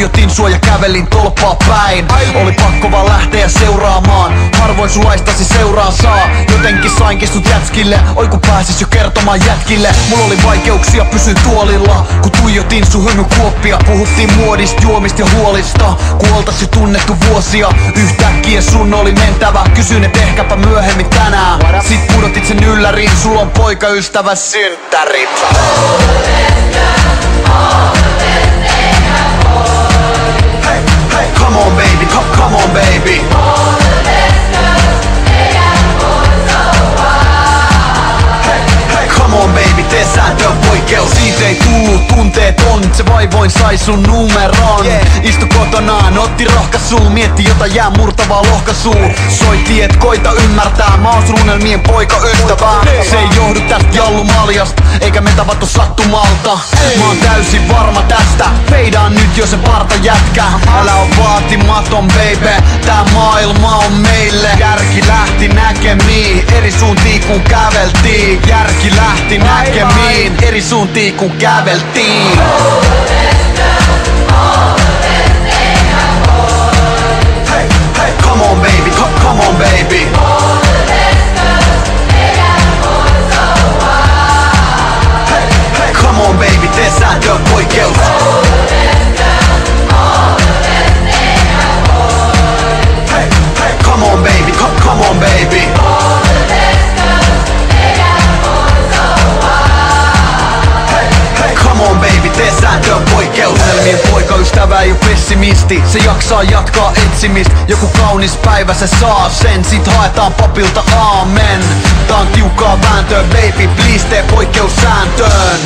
tuijotin sua ja kävelin tolppaa päin. Oli pakko vaan lähteä seuraamaan, harvoin sulaistasi seuraa saa. Jotenkin sainkin sut jätskille, oi kun pääsis jo kertomaan jätkille. Mulla oli vaikeuksia pysyä tuolilla, kun tuijotin sun hymykuoppia. Puhuttiin muodista, juomista ja huolista, kun oltais jo tunnettu vuosia. Yhtäkkiä sun oli mentävä, kysyin et ehkäpä myöhemmin tänään. Sit pudotit sen yllärin, sulla on poikaystävä synttärit. Hey, hey, come on baby, come on baby. Come on baby, tee sääntöön poikkeus. Siitä ei tullut tunteeton, se vaivoin sai sun numeron. Istu kotonaan, otti rohkaisuu, mietti jota jää murtavaa lohkaisuu. Soitti et koita ymmärtää, mä oon sun unelmien poikaystävä. Se ei johdu tästä jallumaljasta, eikä me tavattu sattumalta. Mä oon täysin varma tästä, feidaan nyt jo se parta jätkä. Älä oo vaatimaton baby, tää maailma on meille. Järki lähti näkemiin, eri suuntiin kun käveltiin. Järki lähti näkemiin, eri suuntiin kun käveltiin. Hey, hey, come on baby, come on baby. Hey, hey, come on baby, tee sääntöön poikkeus. Hey, hey, come on baby, come on baby. Come on baby, tee sääntöön poikkeus. Unelmien poikaystävä ei oo pessimisti, se jaksaa jatkaa etsimistä. Joku kaunis päivä se saa sen, sit haetaan papilta aamen. Tää on tiukkaa vääntöä baby, please tee poikkeus sääntöön.